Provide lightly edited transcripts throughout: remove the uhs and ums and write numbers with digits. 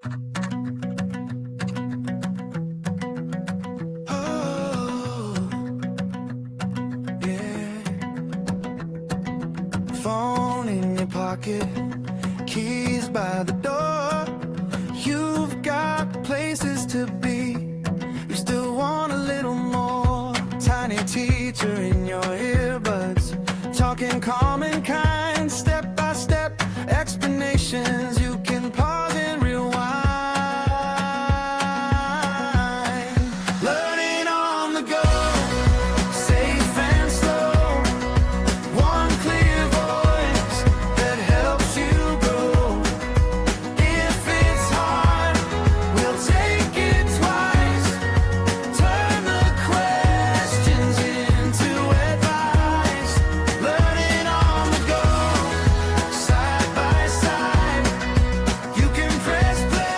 Oh, yeah. Phone in your pocket, keys by the door. You've got places to be. You still want a little more. Tiny teacher in your earbuds, talking calm and kind, step by step explanations. You can pause and rewind. Learning on the go, safe and slow. One clear voice that helps you grow. If it's hard, we'll take it twice. Turn the questions into advice. Learning on the go, side by side. You can press play.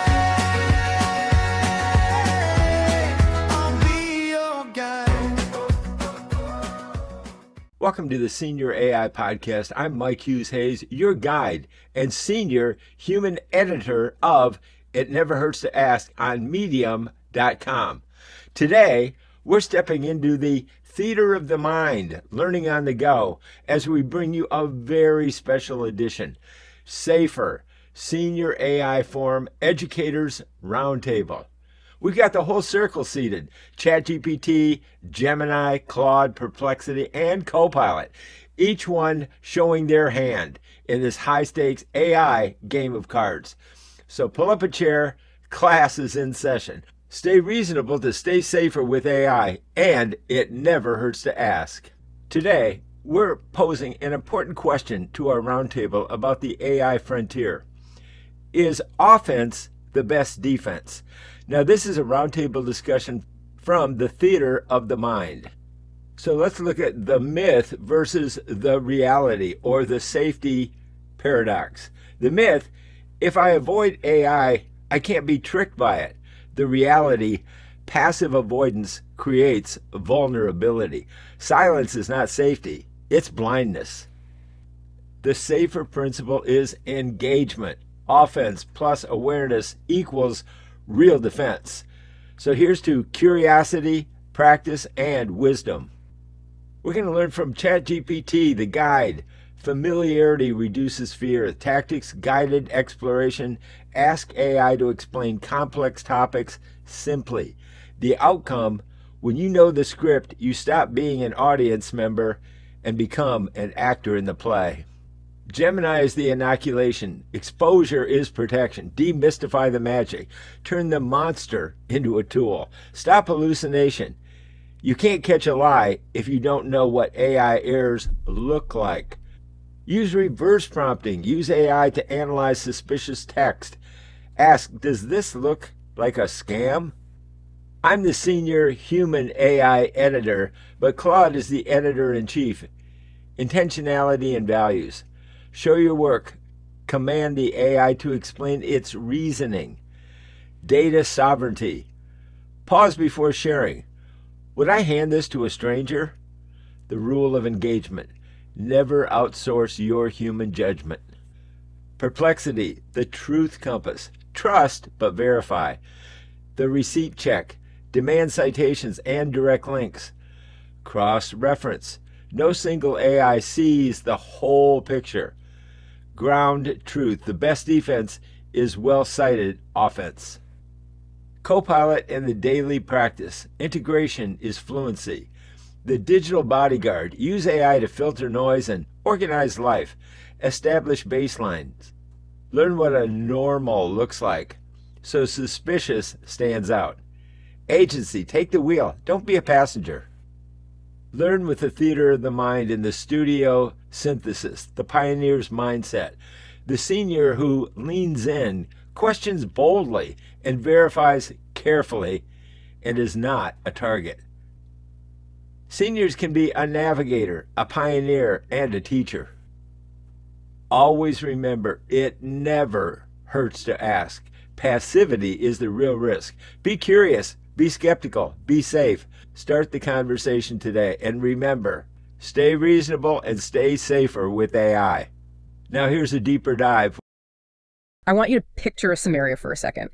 I'll be your guide. Welcome to the Senior AI Podcast. I'm Mike Hughes-Hayes, your guide and senior human editor of It Never Hurts to Ask on Medium.com. Today, we're stepping into the theater of the mind, learning on the go, as we bring you a very special edition, Safer, Senior AI Forum Educators Roundtable. We've got the whole circle seated: ChatGPT, Gemini, Claude, Perplexity, and Copilot, each one showing their hand in this high-stakes AI game of cards. So pull up a chair, class is in session. Stay reasonable to stay safer with AI, and it never hurts to ask. Today, we're posing an important question to our roundtable about the AI frontier. Is offense the best defense? Now, this is a roundtable discussion from the theater of the mind. So let's look at the myth versus the reality, or the safety paradox. The myth: if I avoid AI, I can't be tricked by it. The reality: passive avoidance creates vulnerability. Silence is not safety, it's blindness. The safer principle is engagement. Offense plus awareness equals real defense. So here's to curiosity, practice, and wisdom. We're going to learn from ChatGPT, the guide. Familiarity reduces fear. Tactics, guided exploration. Ask AI to explain complex topics simply. The outcome: when you know the script, you stop being an audience member and become an actor in the play. Gemini is the inoculation. Exposure is protection. Demystify the magic. Turn the monster into a tool. Stop hallucination. You can't catch a lie if you don't know what AI errors look like. Use reverse prompting. Use AI to analyze suspicious text. Ask, does this look like a scam? I'm the senior human AI editor, but Claude is the editor-in-chief. Intentionality and values. Show your work. Command the AI to explain its reasoning. Data sovereignty. Pause before sharing. Would I hand this to a stranger? The rule of engagement. Never outsource your human judgment. Perplexity, the truth compass. Trust but verify. The receipt check. Demand citations and direct links. Cross-reference. No single AI sees the whole picture. Ground truth. The best defense is well-cited offense. Copilot and the daily practice. Integration is fluency. The digital bodyguard. Use AI to filter noise and organize life. Establish baselines. Learn what a normal looks like, so suspicious stands out. Agency. Take the wheel. Don't be a passenger. Learn with the theater of the mind in the studio synthesis, the pioneer's mindset, the senior who leans in, questions boldly, and verifies carefully, and is not a target. Seniors can be a navigator, a pioneer, and a teacher. Always remember, it never hurts to ask. Passivity is the real risk. Be curious, be skeptical, be safe. Start the conversation today, and remember, stay reasonable and stay safer with AI. Now here's a deeper dive. I want you to picture a scenario for a second.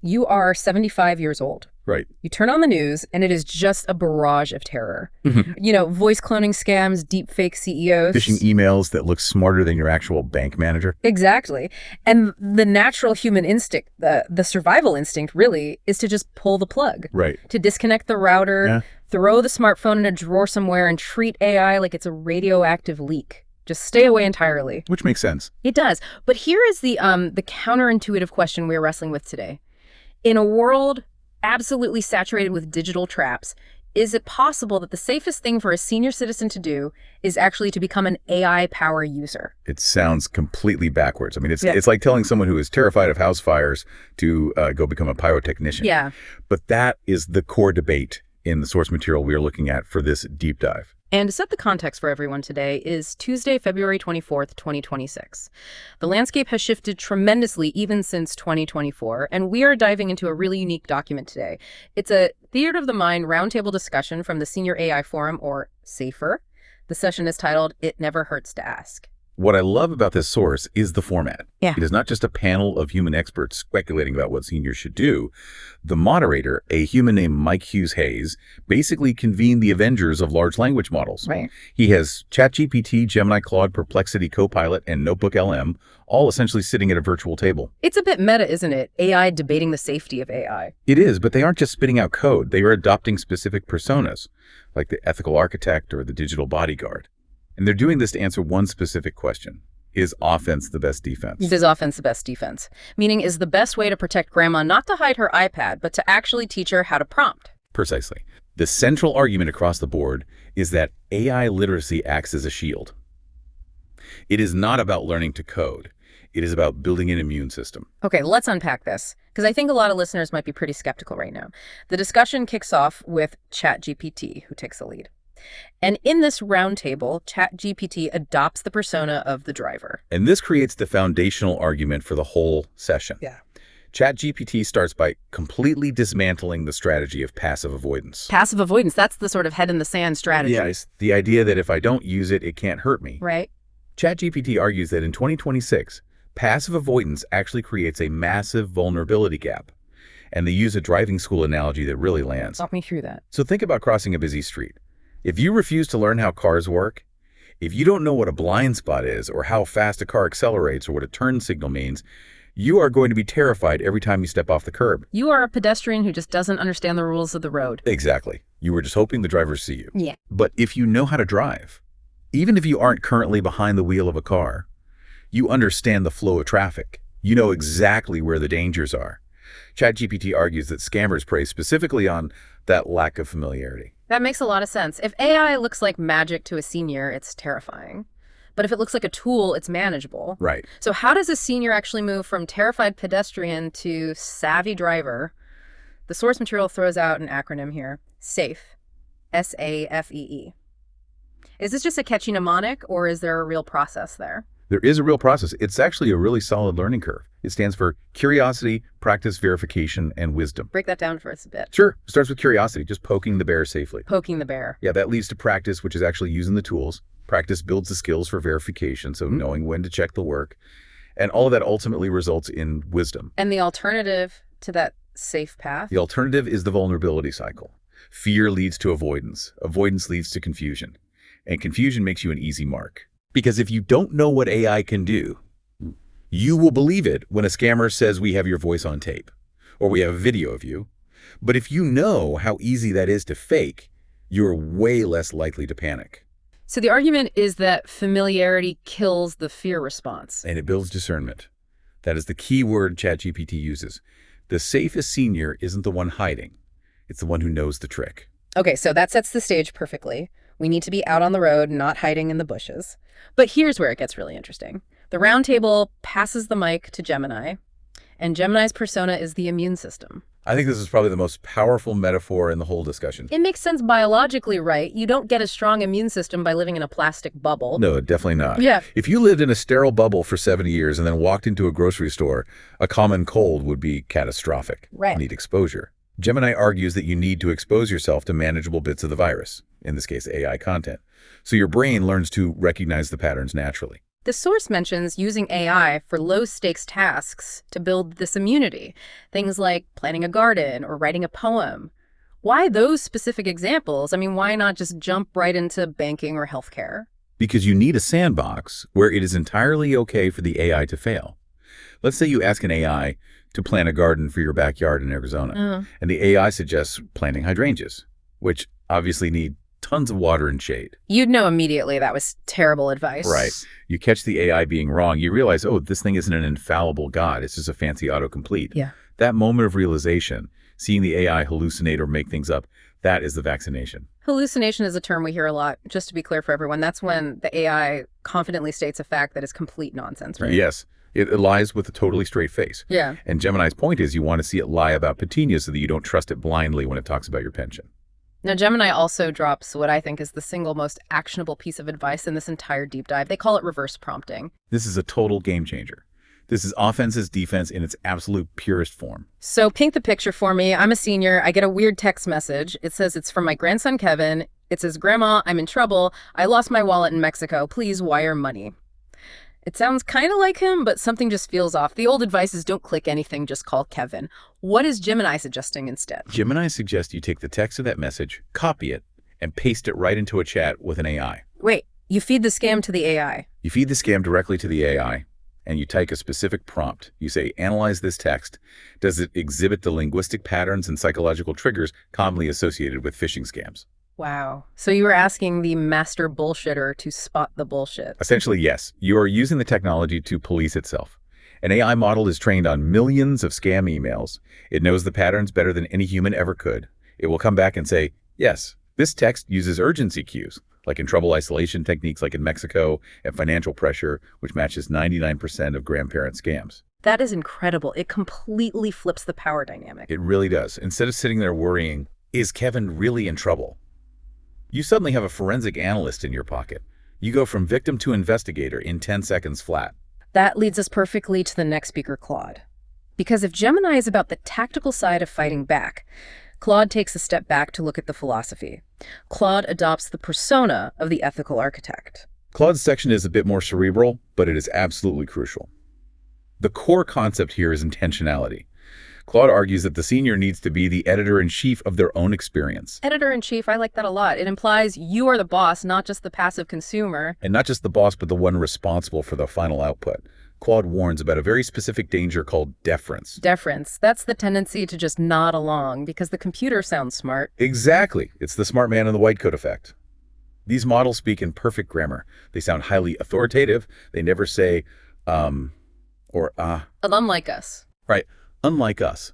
You are 75 years old. Right. You turn on the news, and it is just a barrage of terror. Voice cloning scams, deep fake CEOs. Phishing emails that look smarter than your actual bank manager. Exactly. And the natural human instinct, the survival instinct, really, is to just pull the plug. Right. To disconnect the router, throw the smartphone in a drawer somewhere, and treat AI like it's a radioactive leak. Just stay away entirely. Which makes sense. It does. But here is the counterintuitive question we're wrestling with today. In a world absolutely saturated with digital traps, is it possible that the safest thing for a senior citizen to do is actually to become an AI power user? It sounds completely backwards. I mean, it's like telling someone who is terrified of house fires to go become a pyrotechnician. Yeah. But that is the core debate in the source material we are looking at for this deep dive. And to set the context for everyone today is Tuesday, February 24th, 2026. The landscape has shifted tremendously even since 2024, and we are diving into a really unique document today. It's a Theater of the Mind Roundtable Discussion from the Senior AI Forum, or SAFER. The session is titled, It Never Hurts to Ask. What I love about this source is the format. Yeah. It is not just a panel of human experts speculating about what seniors should do. The moderator, a human named Mike Hughes-Hayes, basically convened the Avengers of large language models. Right. He has ChatGPT, Gemini, Claude, Perplexity, Copilot, and Notebook LM, all essentially sitting at a virtual table. It's a bit meta, isn't it? AI debating the safety of AI. It is, but they aren't just spitting out code. They are adopting specific personas, like the ethical architect or the digital bodyguard. And they're doing this to answer one specific question. Is offense the best defense? Is offense the best defense? Meaning, is the best way to protect grandma not to hide her iPad, but to actually teach her how to prompt? Precisely. The central argument across the board is that AI literacy acts as a shield. It is not about learning to code. It is about building an immune system. Okay, let's unpack this, because I think a lot of listeners might be pretty skeptical right now. The discussion kicks off with ChatGPT, who takes the lead. And in this roundtable, ChatGPT adopts the persona of the driver. And this creates the foundational argument for the whole session. Yeah. ChatGPT starts by completely dismantling the strategy of passive avoidance. Passive avoidance, that's the sort of head in the sand strategy. Yes, the idea that if I don't use it, it can't hurt me. Right. ChatGPT argues that in 2026, passive avoidance actually creates a massive vulnerability gap. And they use a driving school analogy that really lands. Walk me through that. So think about crossing a busy street. If you refuse to learn how cars work, if you don't know what a blind spot is or how fast a car accelerates or what a turn signal means, you are going to be terrified every time you step off the curb. You are a pedestrian who just doesn't understand the rules of the road. Exactly. You were just hoping the drivers see you. Yeah. But if you know how to drive, even if you aren't currently behind the wheel of a car, you understand the flow of traffic. You know exactly where the dangers are. ChatGPT argues that scammers prey specifically on that lack of familiarity. That makes a lot of sense. If AI looks like magic to a senior, it's terrifying. But if it looks like a tool, it's manageable. Right. So how does a senior actually move from terrified pedestrian to savvy driver? The source material throws out an acronym here, SAFE, S-A-F-E-E. Is this just a catchy mnemonic, or is there a real process there? There is a real process. It's actually a really solid learning curve. It stands for curiosity, practice, verification, and wisdom. Break that down for us a bit. Sure. It starts with curiosity, just poking the bear safely. Poking the bear. Yeah, that leads to practice, which is actually using the tools. Practice builds the skills for verification, so knowing when to check the work. And all of that ultimately results in wisdom. And the alternative to that safe path? The alternative is the vulnerability cycle. Fear leads to avoidance. Avoidance leads to confusion. And confusion makes you an easy mark. Because if you don't know what AI can do, you will believe it when a scammer says we have your voice on tape, or we have a video of you. But if you know how easy that is to fake, you're way less likely to panic. So the argument is that familiarity kills the fear response. And it builds discernment. That is the key word ChatGPT uses. The safest senior isn't the one hiding. It's the one who knows the trick. Okay, so that sets the stage perfectly. We need to be out on the road, not hiding in the bushes. But here's where it gets really interesting. The roundtable passes the mic to Gemini, and Gemini's persona is the immune system. I think this is probably the most powerful metaphor in the whole discussion. It makes sense biologically, right? You don't get a strong immune system by living in a plastic bubble. No, definitely not. Yeah. If you lived in a sterile bubble for 70 years and then walked into a grocery store, a common cold would be catastrophic. Right. You need exposure. Gemini argues that you need to expose yourself to manageable bits of the virus, in this case AI content, so your brain learns to recognize the patterns naturally. The source mentions using AI for low-stakes tasks to build this immunity, things like planting a garden or writing a poem. Why those specific examples? I mean, why not just jump right into banking or healthcare? Because you need a sandbox where it is entirely okay for the AI to fail. Let's say you ask an AI to plant a garden for your backyard in Arizona, and the AI suggests planting hydrangeas, which obviously need tons of water and shade. You'd know immediately that was terrible advice. Right. You catch the AI being wrong, you realize, oh, this thing isn't an infallible God, it's just a fancy autocomplete. Yeah. That moment of realization, seeing the AI hallucinate or make things up, that is the vaccination. Hallucination is a term we hear a lot, just to be clear for everyone. That's when the AI confidently states a fact that is complete nonsense, right? Yes. It lies with a totally straight face. Yeah. And Gemini's point is you want to see it lie about petunias so that you don't trust it blindly when it talks about your pension. Now, Gemini also drops what I think is the single most actionable piece of advice in this entire deep dive. They call it reverse prompting. This is a total game changer. This is offense as defense in its absolute purest form. So paint the picture for me. I'm a senior. I get a weird text message. It says it's from my grandson, Kevin. It says, "Grandma, I'm in trouble. I lost my wallet in Mexico. Please wire money." It sounds kind of like him, but something just feels off. The old advice is don't click anything, just call Kevin. What is Gemini suggesting instead? Gemini suggests you take the text of that message, copy it, and paste it right into a chat with an AI. Wait, you feed the scam to the AI. You feed the scam directly to the AI, and you type a specific prompt. You say, analyze this text. Does it exhibit the linguistic patterns and psychological triggers commonly associated with phishing scams? Wow. So you were asking the master bullshitter to spot the bullshit. Essentially, yes. You are using the technology to police itself. An AI model is trained on millions of scam emails. It knows the patterns better than any human ever could. It will come back and say, yes, this text uses urgency cues, like in trouble isolation techniques like in Mexico, and financial pressure, which matches 99% of grandparent scams. That is incredible. It completely flips the power dynamic. It really does. Instead of sitting there worrying, is Kevin really in trouble? You suddenly have a forensic analyst in your pocket. You go from victim to investigator in 10 seconds flat. That leads us perfectly to the next speaker, Claude. Because if Gemini is about the tactical side of fighting back, Claude takes a step back to look at the philosophy. Claude adopts the persona of the ethical architect. Claude's section is a bit more cerebral, but it is absolutely crucial. The core concept here is intentionality. Claude argues that the senior needs to be the editor-in-chief of their own experience. Editor-in-chief, I like that a lot. It implies you are the boss, not just the passive consumer. And not just the boss, but the one responsible for the final output. Claude warns about a very specific danger called deference. Deference. That's the tendency to just nod along because the computer sounds smart. Exactly. It's the smart man in the white coat effect. These models speak in perfect grammar. They sound highly authoritative. They never say, or Unlike us. Right. Unlike us.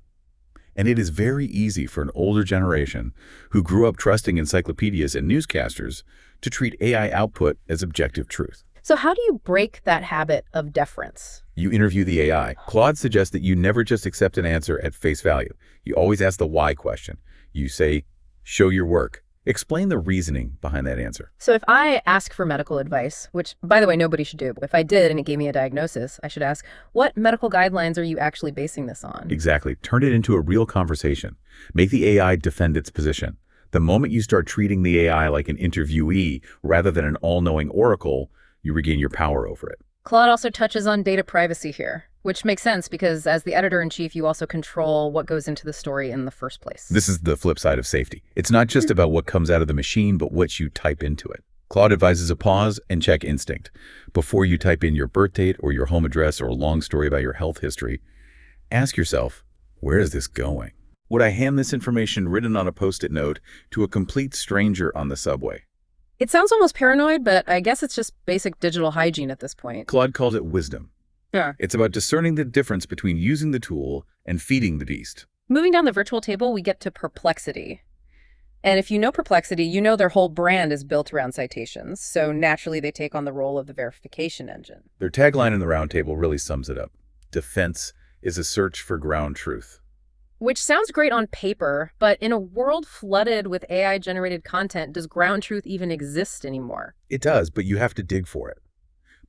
And it is very easy for an older generation who grew up trusting encyclopedias and newscasters to treat AI output as objective truth. So how do you break that habit of deference? You interview the AI. Claude suggests that you never just accept an answer at face value. You always ask the why question. You say, show your work. Explain the reasoning behind that answer. So if I ask for medical advice, which, by the way, nobody should do, but if I did and it gave me a diagnosis, I should ask, what medical guidelines are you actually basing this on? Exactly. Turn it into a real conversation. Make the AI defend its position. The moment you start treating the AI like an interviewee rather than an all-knowing oracle, you regain your power over it. Claude also touches on data privacy here, which makes sense because as the editor-in-chief, you also control what goes into the story in the first place. This is the flip side of safety. It's not just about what comes out of the machine, but what you type into it. Claude advises a pause and check instinct. Before you type in your birth date or your home address or a long story about your health history, ask yourself, where is this going? Would I hand this information written on a Post-it note to a complete stranger on the subway? It sounds almost paranoid, but I guess it's just basic digital hygiene at this point. Claude calls it wisdom. Yeah. It's about discerning the difference between using the tool and feeding the beast. Moving down the virtual table, we get to Perplexity. And if you know Perplexity, you know their whole brand is built around citations. So naturally, they take on the role of the verification engine. Their tagline in the Roundtable really sums it up. Defense is a search for ground truth. Which sounds great on paper, but in a world flooded with AI-generated content, does ground truth even exist anymore? It does, but you have to dig for it.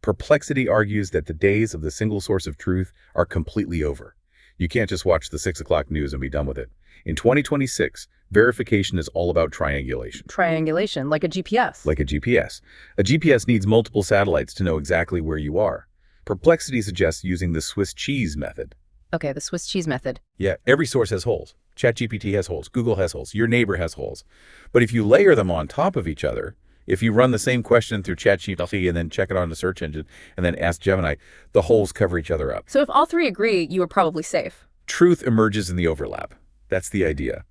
Perplexity argues that the days of the single source of truth are completely over. You can't just watch the 6 o'clock news and be done with it. In 2026, verification is all about triangulation. Triangulation, like a GPS. Like a GPS. A GPS needs multiple satellites to know exactly where you are. Perplexity suggests using the Swiss cheese method. Okay, the Swiss cheese method. Yeah, every source has holes. ChatGPT has holes. Google has holes. Your neighbor has holes. But if you layer them on top of each other, if you run the same question through ChatGPT and then check it on the search engine and then ask Gemini, the holes cover each other up. So if all three agree, you are probably safe. Truth emerges in the overlap. That's the idea.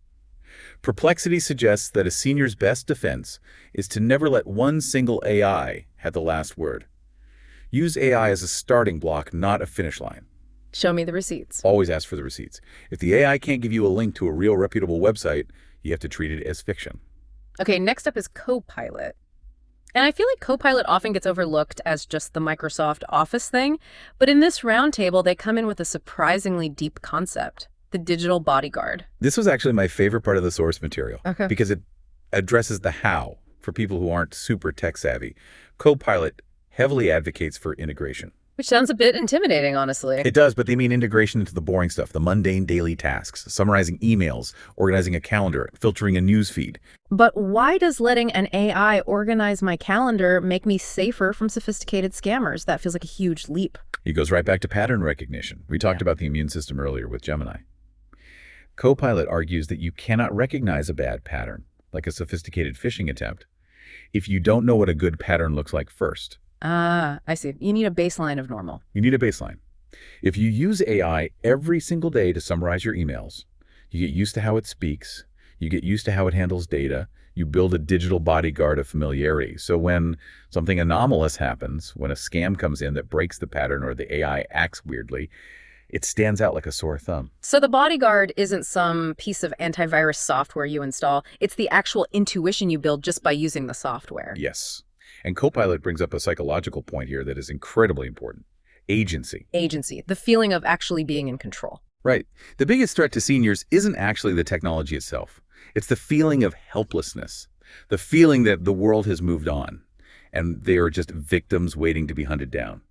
Perplexity suggests that a senior's best defense is to never let one single AI have the last word. Use AI as a starting block, not a finish line. Show me the receipts. Always ask for the receipts. If the AI can't give you a link to a real reputable website, you have to treat it as fiction. Okay, next up is Copilot. And I feel like Copilot often gets overlooked as just the Microsoft Office thing, but in this roundtable, they come in with a surprisingly deep concept, the digital bodyguard. This was actually my favorite part of the source material because it addresses the how for people who aren't super tech savvy. Copilot heavily advocates for integration. Which sounds a bit intimidating, honestly. It does, but they mean integration into the boring stuff, the mundane daily tasks, summarizing emails, organizing a calendar, filtering a news feed. But why does letting an AI organize my calendar make me safer from sophisticated scammers? That feels like a huge leap. It goes right back to pattern recognition. We talked about the immune system earlier with Gemini. Copilot argues that you cannot recognize a bad pattern, like a sophisticated phishing attempt, if you don't know what a good pattern looks like first. Ah, I see. You need a baseline of normal. You need a baseline. If you use AI every single day to summarize your emails, you get used to how it speaks, you get used to how it handles data, you build a digital bodyguard of familiarity. So when something anomalous happens, when a scam comes in that breaks the pattern or the AI acts weirdly, it stands out like a sore thumb. So the bodyguard isn't some piece of antivirus software you install. It's the actual intuition you build just by using the software. Yes. And Copilot brings up a psychological point here that is incredibly important. Agency. Agency, the feeling of actually being in control. Right. The biggest threat to seniors isn't actually the technology itself. It's the feeling of helplessness, the feeling that the world has moved on, and they are just victims waiting to be hunted down.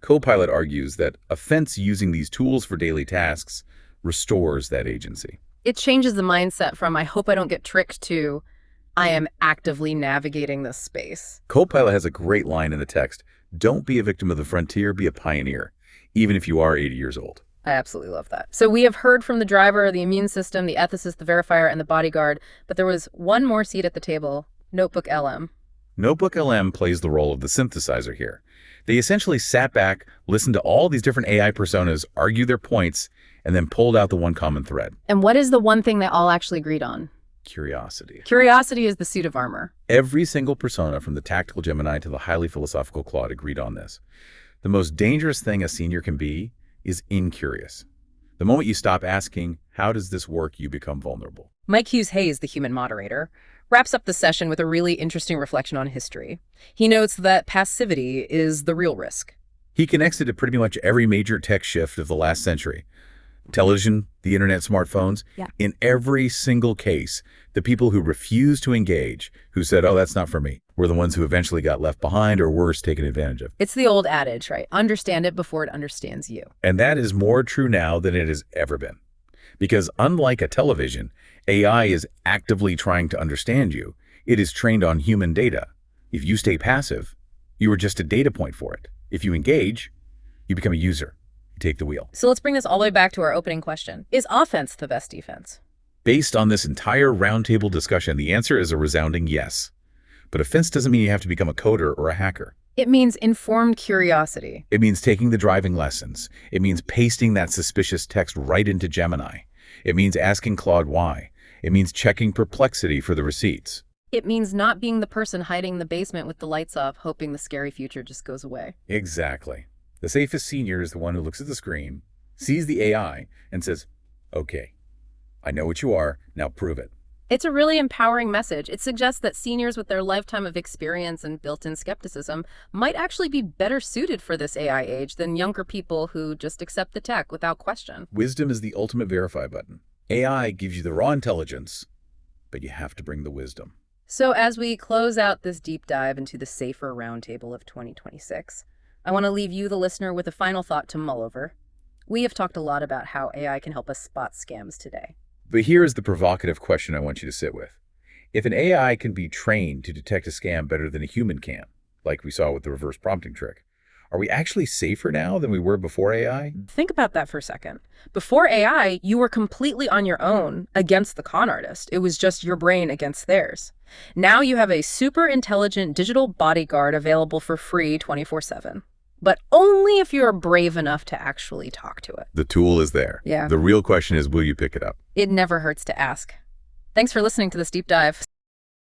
Copilot argues that offense using these tools for daily tasks restores that agency. It changes the mindset from, I hope I don't get tricked, to, I am actively navigating this space. Copilot has a great line in the text. Don't be a victim of the frontier, be a pioneer, even if you are 80 years old. I absolutely love that. So we have heard from the driver, the immune system, the ethicist, the verifier, and the bodyguard, but there was one more seat at the table, Notebook LM. Notebook LM plays the role of the synthesizer here. They essentially sat back, listened to all these different AI personas, argue their points, and then pulled out the one common thread. And what is the one thing they all actually agreed on? Curiosity. Curiosity is the suit of armor. Every single persona, from the tactical Gemini to the highly philosophical Claude, agreed on this. The most dangerous thing a senior can be is incurious. The moment you stop asking, how does this work, you become vulnerable. Mike Hughes-Hayes, the human moderator, wraps up the session with a really interesting reflection on history. He notes that passivity is the real risk. He connects it to pretty much every major tech shift of the last century. Television, the internet, smartphones. Yeah. In every single case, the people who refused to engage, who said, oh, that's not for me, were the ones who eventually got left behind or worse, taken advantage of. It's the old adage, right? Understand it before it understands you. And that is more true now than it has ever been. Because unlike a television, AI is actively trying to understand you. It is trained on human data. If you stay passive, you are just a data point for it. If you engage, you become a user. You take the wheel. So let's bring this all the way back to our opening question. Is offense the best defense? Based on this entire roundtable discussion, the answer is a resounding yes. But offense doesn't mean you have to become a coder or a hacker. It means informed curiosity. It means taking the driving lessons. It means pasting that suspicious text right into Gemini. It means asking Claude why. It means checking Perplexity for the receipts. It means not being the person hiding in the basement with the lights off, hoping the scary future just goes away. Exactly. The safest senior is the one who looks at the screen, sees the AI, and says, okay, I know what you are, now prove it. It's a really empowering message. It suggests that seniors with their lifetime of experience and built-in skepticism might actually be better suited for this AI age than younger people who just accept the tech without question. Wisdom is the ultimate verify button. AI gives you the raw intelligence, but you have to bring the wisdom. So as we close out this deep dive into the safer roundtable of 2026, I want to leave you, the listener, with a final thought to mull over. We have talked a lot about how AI can help us spot scams today. But here is the provocative question I want you to sit with. If an AI can be trained to detect a scam better than a human can, like we saw with the reverse prompting trick, are we actually safer now than we were before AI? Think about that for a second. Before AI, you were completely on your own against the con artist. It was just your brain against theirs. Now you have a super intelligent digital bodyguard available for free 24/7. But only if you're brave enough to actually talk to it. The tool is there. Yeah. The real question is, will you pick it up? It never hurts to ask. Thanks for listening to this deep dive.